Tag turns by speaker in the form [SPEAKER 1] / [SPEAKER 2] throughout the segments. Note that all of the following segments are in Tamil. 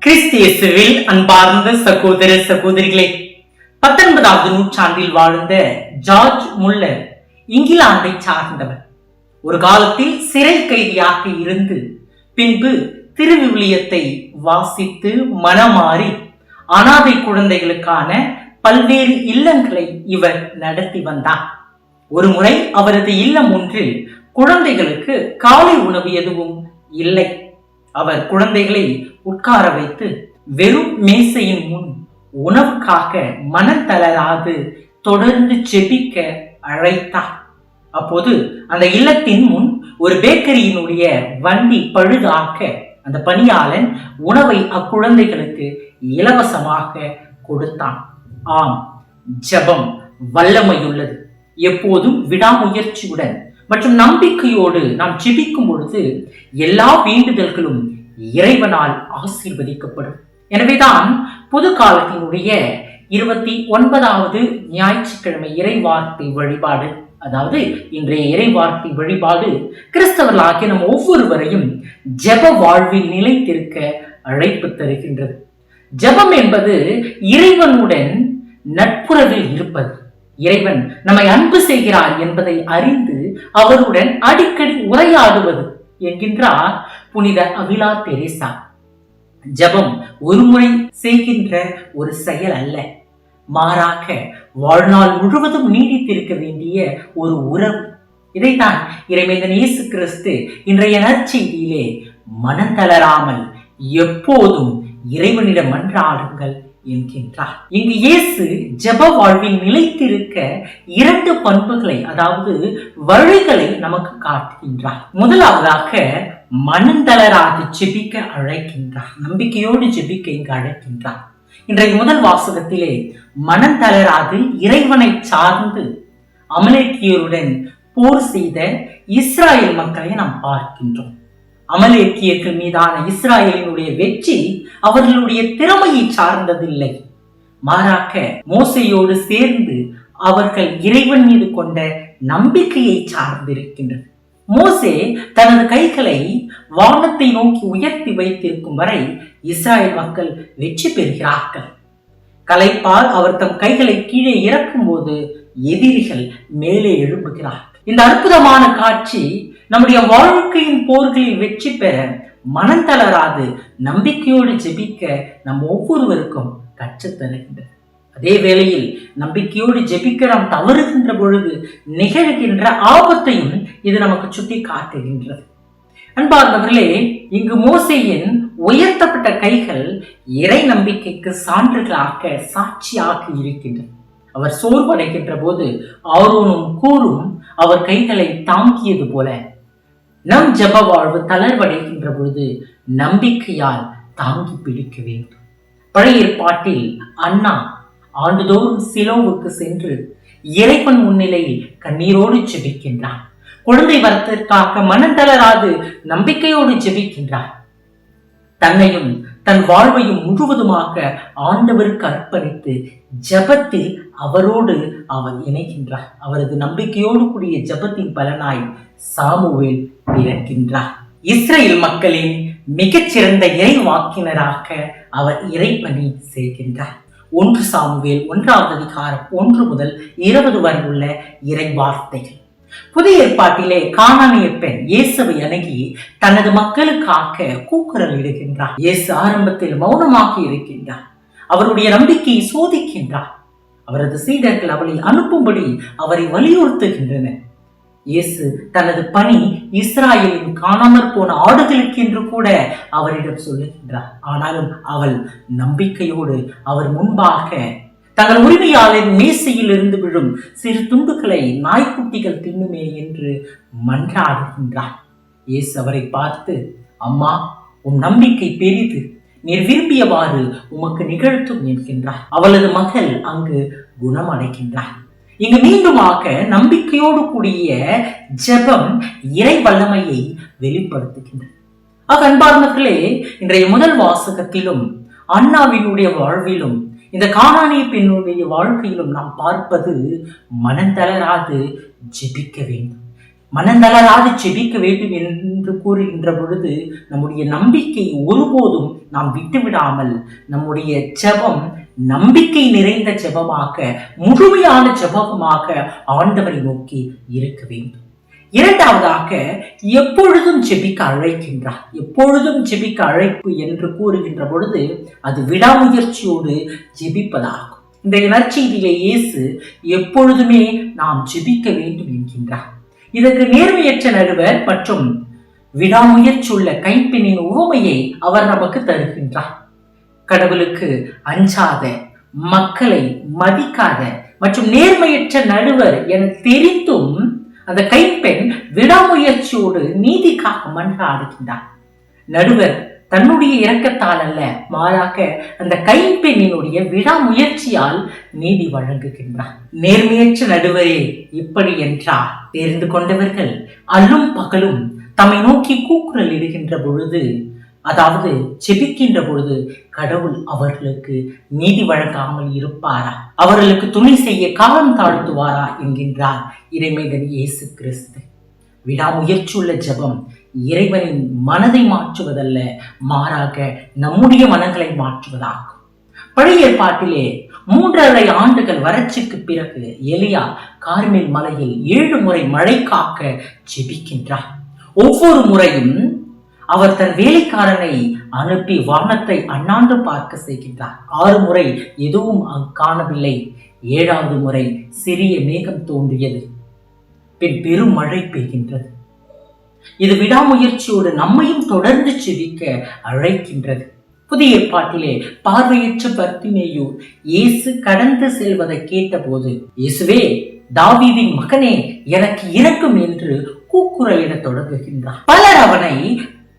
[SPEAKER 1] கிறிஸ்து இயேசுவில் அன்பார்ந்த சகோதர சகோதரிகளே, 19வது நூற்றாண்டில் வாழ்ந்த ஜார்ஜ் முல்லர் இங்கிலாந்தை சார்ந்தவர். ஒரு காலத்தில் சிறை கைதியாக இருந்து பின்பு திருவிவிலியத்தை வாசித்து மனமாறி அனாதை குழந்தைகளுக்கான பல்வேறு இல்லங்களை இவர் நடத்தி வந்தார். ஒரு முறை அவரது இல்லம் ஒன்றில் குழந்தைகளுக்கு காலை உணவு எதுவும் இல்லை. அவர் குழந்தைகளை உட்கார வைத்து வெறும் மேசையின் முன் உணவுக்காக மனம் தளராது தொடர்ந்து ஜெபிக்க அழைத்தார். அப்போது அந்த இல்லத்தின் முன் ஒரு பேக்கரியினுடைய வண்டி பழுதாக்க அந்த பணியாளன் உணவை அக்குழந்தைகளுக்கு இலவசமாக கொடுத்தான். ஆம், ஜெபம் வல்லமையுள்ளது. எப்போதும் விடாமுயற்சியுடன் மற்றும் நம்பிக்கையோடு நாம் ஜெபிக்கும் பொழுது எல்லா வேண்டுதல்களும் இறைவனால் ஆசீர்வதிக்கப்படும். எனவேதான் புது காலத்தினுடைய 29வது ஞாயிற்றுக்கிழமை இறைவார்த்தை வழிபாடு, அதாவது இன்றைய இறைவார்த்தை வழிபாடு கிறிஸ்தவர்களாகிய நம் ஒவ்வொருவரையும் ஜெப வாழ்வில் நிலைத்திருக்க அழைப்பு தருகின்றது. ஜெபம் என்பது இறைவனுடன் நட்புறவில் இருப்பது. இறைவன் நம்மை அன்பு செய்கிறார் என்பதை அறிந்து அவருடன் அடிக்கடி உரையாடுவது என்கின்றார் புனித அவிலா தெரேசா. ஜெபம் ஒரு முறை செய்கின்ற ஒரு செயல் அல்ல, மாறாக வாழ்நாள் முழுவதும் நீடித்திருக்க வேண்டிய ஒரு உறவு. இதைத்தான் இறைமைந்தன் இயேசு கிறிஸ்து இன்றைய நற்செய்தியிலே மனம் தளராமல் எப்போதும் இறைவனிடம் மன்றாடுங்கள் என்கின்றார். இங்கு இயேசு ஜெப வாழ்வில் நிலைத்திருக்க 2 பண்புகளை, அதாவது வழிகளை நமக்கு காட்டுகின்றார். முதலாவதாக மனம் தளராது ஜெபிக்க அழைக்கின்றார். நம்பிக்கையோடு ஜெபிக்க இங்கு அழைக்கின்றார். இன்றைய முதல் வாசகத்திலே மனம் தளராது இறைவனை சார்ந்து அமலேக்கியருடன் போர் செய்த இஸ்ராயேல் மக்களை நாம் பார்க்கின்றோம். அமலேக்கியர்கள் மீதான இஸ்ராயேலினுடைய வெற்றி அவர்களுடைய திறமையை சார்ந்ததில்லை, மாறாக மோசையோடு சேர்ந்து அவர்கள் இறைவன் மீது கொண்ட நம்பிக்கையை சார்ந்திருக்கின்றது. மோசே தனது கைகளை வானத்தை நோக்கி உயர்த்தி வைத்திருக்கும் வரை இஸ்ராயேல் மக்கள் வெற்றி பெறுகிறார்கள். களைப்பால் அவர் தம் கைகளை கீழே இறக்கும் போது எதிரிகள் மேலே எழும்புகிறார்கள். இந்த அற்புதமான காட்சி நம்முடைய வாழ்க்கையின் போர்களில் வெற்றி பெற மனம் தளராது நம்பிக்கையோடு ஜெபிக்க நம் ஒவ்வொருவருக்கும் கற்றுத்தருகின்றது. அதே வேளையில் நம்பிக்கையோடு ஜெபிக்க நாம் தவறுகின்ற பொழுது நிகழ்கின்ற ஆபத்தையும் இது நமக்கு சுட்டி காட்டுகின்றது. அன்பார்ந்தவர்களே, இங்கு மோசேயின் உயர்த்தப்பட்ட கைகள் இறை நம்பிக்கைக்கு சான்றுகளாக சாட்சியாக இருக்கின்றன. அவர் சோர்வடைகின்ற போது ஆரோனும் கூரும் அவர் கைகளை தாங்கியது போல நம் ஜெப வாழ்வு தளர்வடைகின்ற பொழுது நம்பிக்கையால் தாங்கி பிடிக்க வேண்டும். பழைய ஏற்பாட்டில் அன்னா ஆண்டுதோறும் சிலோவுக்கு சென்று இறைவன் முன்னிலையில் கண்ணீரோடு ஜெபிக்கின்றார். குழந்தை வரத்திற்காக மனம் தளராது நம்பிக்கையோடு ஜெபிக்கின்றார். தன்னையும் தன் வாழ்வையும் முழுவதுமாக ஆண்டவருக்கு அர்ப்பணித்து ஜெபத்தில் அவரோடு அவர் இணைகின்றார். அவரது நம்பிக்கையோடு கூடிய ஜெபத்தின் பலனாய் சாமுவேல் பிறக்கின்றார். இஸ்ரேல் மக்களின் மிகச்சிறந்த இறை வாக்கினராக அவர் இறைப்பணி செய்கின்றார். 1 சாமுவேல் 1வது அதிகாரம் 1 முதல் 20 வரை உள்ள இறை வார்த்தைகள். புதிய ஏற்பாட்டிலே கானானிய பெண் இயேசுவை அணுகி தனது மக்களுக்காக கூக்குரல் இடுகின்றார். இயேசு ஆரம்பத்தில் மௌனமாக இருக்கின்றார். அவருடைய நம்பிக்கையை சோதிக்கின்றார். அவரது சீடர்கள் அவளை அனுப்பும்படி அவரை வலியுறுத்துகின்றனர். இயேசு தனது பணி இஸ்ராயேலின் காணாமற் போன ஆடுகளுக்கு என்று கூட அவரிடம் சொல்லுகின்றார். ஆனாலும் அவள் நம்பிக்கையோடு அவர் முன்பாக தங்கள் உரிமையாளரின் மேசையில் இருந்து விழும் சிறு துண்டுகளை நாய்க்குட்டிகள் தின்னுமே என்று மன்றாடுகின்றார். இயேசு அவரை பார்த்து, அம்மா, உன் நம்பிக்கை பெரிது, நீர் விரும்பியவாறு உமக்கு நிகழ்த்தும் என்கின்றார். அவளது மகள் அங்கு குணமடைகின்றார். இங்கு மீண்டுமாக நம்பிக்கையோடு கூடிய ஜெபம் இறை வல்லமையை வெளிப்படுத்துகின்றது. அன்பார்ந்தவர்களே, இன்றைய முதல் வாசகத்திலும் அன்னாவினுடைய வாழ்விலும் இந்த கானானிய பெண்ணுடைய வாழ்க்கையிலும் நாம் பார்ப்பது மனந்தளராது ஜெபிக்க வேண்டும். மனந்தளராது ஜெபிக்க வேண்டும் என்று கூறுகின்ற பொழுது நம்முடைய நம்பிக்கை ஒருபோதும் நாம் விட்டுவிடாமல் நம்முடைய ஜெபம் நம்பிக்கை நிறைந்த ஜெபமாக, முழுமையான ஜெபமாக ஆண்டவரை நோக்கி இருக்க வேண்டும். இரண்டாவதாக, எப்பொழுதும் ஜெபிக்க அழைக்கின்றார். எப்பொழுதும் ஜெபிக்க அழைப்பு என்று கூறுகின்ற பொழுது அது விடாமுயற்சியோடு ஜெபிப்பதாகும். இந்த நற்செய்தியிலே இயேசு எப்பொழுதுமே நாம் ஜெபிக்க வேண்டும் என்கின்றார். இதற்கு நேர்மையற்ற நடுவர் மற்றும் விடாமுயற்சி உள்ள கைப்பெண்ணின் உவமையை அவர் நமக்கு தருகின்றார். கடவுளுக்கு அஞ்சாத, மக்களை மதிக்காத மற்றும் நேர்மையற்ற நடுவர் என தெரிந்தும் அந்த கைப்பெண் விடாமுயற்சியோடு நீதிக்காக மன்றாடுகின்றார். நடுவர் தன்னுடைய இரக்கத்தால் அல்ல, மாறாக அந்த கைப்பெண்ணினுடைய விடாமுயற்சியால் நீதி வழங்குகின்றார். நேர்மையற்ற நடுவரே இப்படி என்றார். தெரிந்து கொண்டவர்கள் அல்லும் பகலும் தம்மை நோக்கி கூக்குரல் இடுகின்ற பொழுது, அதாவது ஜெபிக்கின்ற பொழுது கடவுள் அவர்களுக்கு நீதி வழங்காமல் இருப்பாரா? அவர்களுக்கு துணை செய்ய காலம் தாழ்த்துவாரா என்கின்றார் இறைமகன் இயேசு கிறிஸ்து. விடாமுயற்சியுள்ள ஜெபம் இறைவனின் மனதை மாற்றுவதல்ல, மாறாக நம்முடைய மனங்களை மாற்றுவதாகும். பழைய ஏற்பாட்டிலே 3.5 ஆண்டுகள் வறட்சிக்கு பிறகு எலியா கார்மேல் மலையில் 7 முறை மழை காக்க ஜெபிக்கின்றார். ஒவ்வொரு முறையும் அவர் தன் வேலைக்காரனை அனுப்பி வானத்தை அண்ணாந்து பார்க்க செய்கின்றார். 6 முறை எதுவும் காணவில்லை. 7வது முறை சிறிய மேகம் தோன்றியது. பின் பெரும் மழை பெய்கின்றது. இது விடாமுயற்சியோடு நம்மையும் தொடர்ந்து ஜெபிக்க அழைக்கின்றது. புதிய ஏற்பாட்டிலே பார்வையற்ற பர்த்திமேயு இயேசு கடந்து செல்வதை கேட்டபோது, இயேசுவே, தாவீதின் மகனே, எனக்கு இரக்கம் என்று கூக்குரலிட தொடங்குகின்றார். பலர் அவனை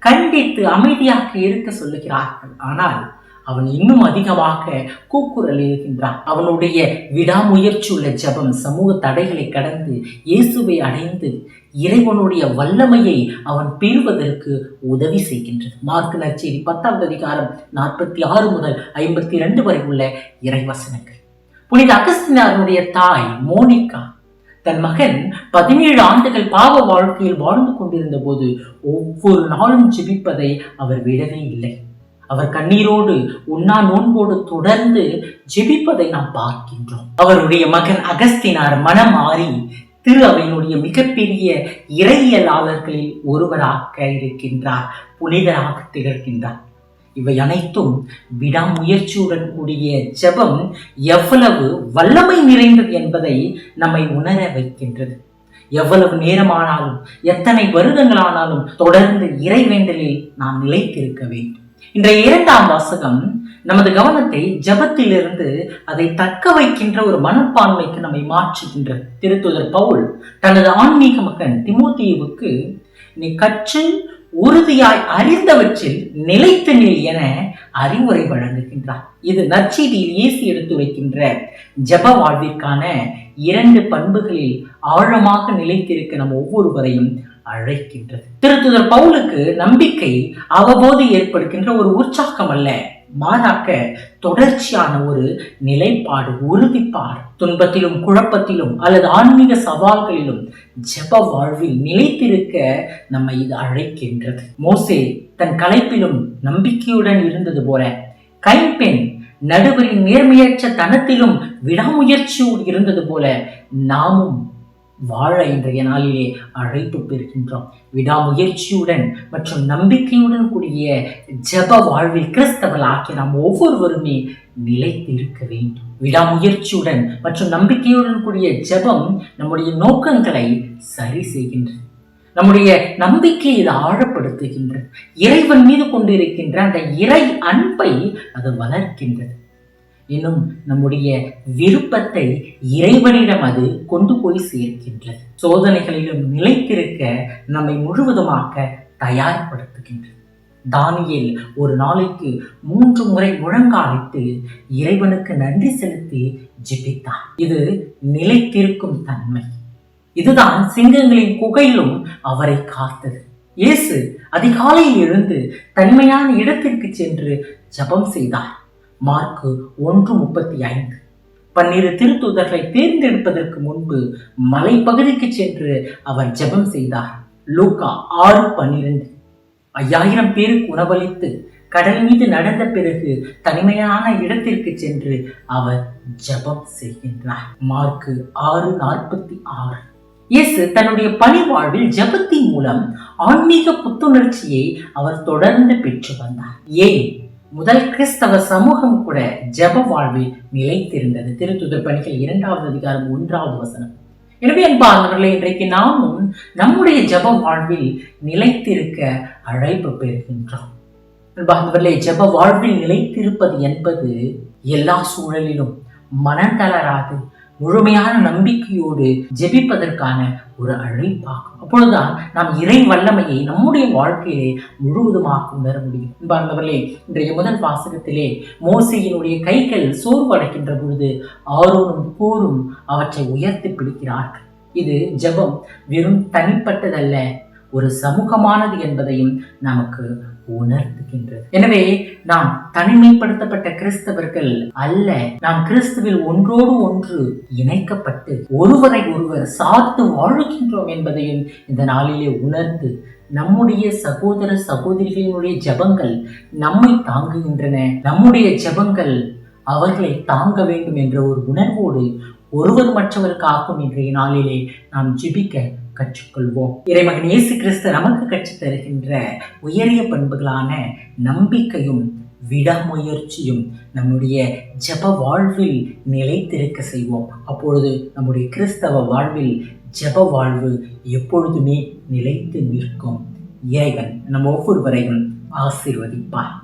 [SPEAKER 1] கண்டித்து அமைதியாக இருக்க சொல்லுகிறார்கள். ஆனால் அவன் இன்னும் அதிகமாக கூக்குரல் இருக்கின்றான். அவனுடைய விடாமுயற்சி உள்ள ஜெபம் சமூக தடைகளை கடந்து இயேசுவை அடைந்து இறைவனுடைய வல்லமையை அவன் பெறுவதற்கு உதவி செய்கின்றது. மார்க் நற்செய்தி 10வது அதிகாரம் 46 முதல் 52 வரை உள்ள இறைவசனங்கள். புனித அகஸ்தினாருடைய தாய் மோனிகா தன் மகன் 17 ஆண்டுகள் பாவ வாழ்க்கையில் வாழ்ந்து கொண்டிருந்த போது ஒவ்வொரு நாளும் ஜெபிப்பதை அவர் விடவே இல்லை. அவர் கண்ணீரோடு உண்ணா நோன்போடு தொடர்ந்து ஜெபிப்பதை நாம் பார்க்கின்றோம். அவருடைய மகன் அகஸ்தினார் மனம் மாறி திரு அவையினுடைய மிகப்பெரிய இறையியலாளர்களில் ஒருவராக இருக்கின்றார், புனிதராக திகழ்கின்றார். இவை அனைத்தும் விடாமுயற்சியுடன் கூடிய ஜெபம் எவ்வளவு வல்லமை நிறைந்தது என்பதை நம்மை உணர வைக்கின்றது. எவ்வளவு நேரமானாலும், எத்தனை வருடங்களானாலும் தொடர்ந்து இறைவேண்டலில் நாம் நிலைத்திருக்க வேண்டும். இன்றைய 2ஆம் வாசகம் நமது கவனத்தை ஜெபத்திலிருந்து அதை தக்க வைக்கின்ற ஒரு மனப்பான்மைக்கு நம்மை மாற்றுகின்றது. திருத்தூதர் பவுல் தனது ஆன்மீக மகன் திமோத்தேயுவுக்கு, நீ கற்று உறுதியாய் அறிந்தவற்றில் நிலைத்து நில் என அறிவுரை வழங்குகின்றார். இது நற்செய்தியில் இயேசு எடுத்து வைக்கின்ற ஜெப வாழ்விற்கான 2 பண்புகளில் ஆழமாக நிலைத்திருக்க நம் ஒவ்வொருவரையும் அழைக்கின்றது. திருத்தூதர் பவுலுக்கு நம்பிக்கை அவ்வப்போது ஏற்படுகின்ற ஒரு உற்சாகம் அல்ல, மாறாக தொடர்ச்சியான ஒரு நிலைப்பாடு, உறுதிப்பாடு. துன்பத்திலும் குழப்பத்திலும் அல்லது ஆன்மீக சவால்களிலும் ஜெப வாழ்வில் நிலைத்திருக்க நம்மை இது அழைக்கின்றது. மோசே தன் களைப்பிலும் நம்பிக்கையுடன் இருந்தது போல, கைம்பெண் நடுவரின் நேர்மையற்ற தனத்திலும் விடாமுயற்சியோடு இருந்தது போல நாமும் வாழ இன்றைய நாளிலே அழைப்பு பெறுகின்றோம். விடாமுயற்சியுடன் மற்றும் நம்பிக்கையுடன் கூடிய ஜெப வாழ்வில் கிறிஸ்தவர்களாகிய நாம் ஒவ்வொருவருமே நிலைத்து இருக்க வேண்டும். விடாமுயற்சியுடன் மற்றும் நம்பிக்கையுடன் கூடிய ஜெபம் நம்முடைய நோக்கங்களை சரி செய்கின்றது. நம்முடைய நம்பிக்கையை இது ஆழப்படுத்துகின்றது. இறைவன் மீது கொண்டிருக்கின்ற அந்த இறை அன்பை அது வளர்க்கின்றது. இன்னும் நம்முடைய விருப்பத்தை இறைவனிடம் அது கொண்டு போய் சேர்க்கின்றது. சோதனைகளிலும் நிலைத்திருக்க நம்மை முழுவதுமாக தயார்படுத்துகின்றது. தானியேல் ஒரு நாளைக்கு 3 முறை முழங்காலிட்டு இறைவனுக்கு நன்றி செலுத்தி ஜெபித்தார். இது நிலைத்திருக்கும் தன்மை. இதுதான் சிங்கங்களின் குகையிலும் அவரை காத்தது. இயேசு அதிகாலையில் எழுந்து தனிமையான இடத்திற்கு சென்று ஜெபம் செய்தார். மார்க்கு 1:35. 12 திருத்தூதர்களை தேர்ந்தெடுப்பதற்கு முன்பு மலைப்பகுதிக்கு சென்று அவர் ஜெபம் செய்தார். லூக்கா 6:12. 5000 பேருக்கு உணவளித்து கடல் மீது நடந்த பிறகு தனிமையான இடத்திற்கு சென்று அவர் ஜெபம் செய்கின்றார். மார்க்கு 6:46. இயேசு தன்னுடைய பணி வாழ்வில் ஜெபத்தின் மூலம் ஆன்மீக புத்துணர்ச்சியை அவர் தொடர்ந்து பெற்று வந்தார். ஏன் முதல் கிறிஸ்தவ சமூகம் கூட ஜெப வாழ்வில் நிலைத்திருந்தது. திருத்துதர் பணிகள் 2வது அதிகாரம் 1வது வசனம். எனவே அன்பார்ந்தவர்களே, இன்றைக்கு நாமும் நம்முடைய ஜெப வாழ்வில் நிலைத்திருக்க அழைப்பு பெறுகின்றோம். அன்பார்ந்தவர்களே, ஜெப வாழ்வில் நிலைத்திருப்பது என்பது எல்லா சூழலிலும் மனம் தளராது முழுமையான நம்பிக்கையோடு ஜெபிப்பதற்கான ஒரு அழைப்பாகும். அப்பொழுதுதான் நாம் இறை வல்லமையை நம்முடைய வாழ்க்கையிலே முழுவதுமாக உணர முடியும். அன்பார்ந்தவர்களே, இன்றைய முதல் வாசகத்திலே மோசேயினுடைய கைகள் சோர்வடைகின்ற பொழுது ஆரோனும் ஹூரும் அவற்றை உயர்த்தி பிடிக்கிறார்கள். இது ஜெபம் வெறும் தனிப்பட்டதல்ல, ஒரு சமூகமானது என்பதையும் நமக்கு உணர்த்துகின்றது. எனவே நாம் தனிமைப்படுத்தப்பட்ட கிறிஸ்தவர்கள் அல்ல, நாம் கிறிஸ்துவில் ஒன்றோடு ஒன்று இணைக்கப்பட்டு ஒருவரை ஒருவர் சார்ந்து வாழுகின்றோம் என்பதையும் இந்த நாளிலே உணர்ந்து நம்முடைய சகோதர சகோதரிகளினுடைய ஜெபங்கள் நம்மை தாங்குகின்றன, நம்முடைய ஜெபங்கள் அவர்களை தாங்க வேண்டும் என்ற ஒரு உணர்வோடு ஒருவர் மற்றவருக்காகும் இன்றைய நாளிலே நாம் ஜெபிக்க கற்றுக்கொள்வோம். இறைமகன் இயேசு கிறிஸ்து நமக்கு கற்றுத் தருகின்ற உயரிய பண்புகளான நம்பிக்கையும் விடாமுயற்சியும் நம்முடைய ஜெப வாழ்வில் நிலைத்திருக்க செய்வோம். அப்பொழுது நம்முடைய கிறிஸ்தவ வாழ்வில் ஜெப வாழ்வு எப்பொழுதுமே நிலைத்து நிற்கும். இறைவன் நம் ஒவ்வொருவரையும் ஆசீர்வதிப்பார்.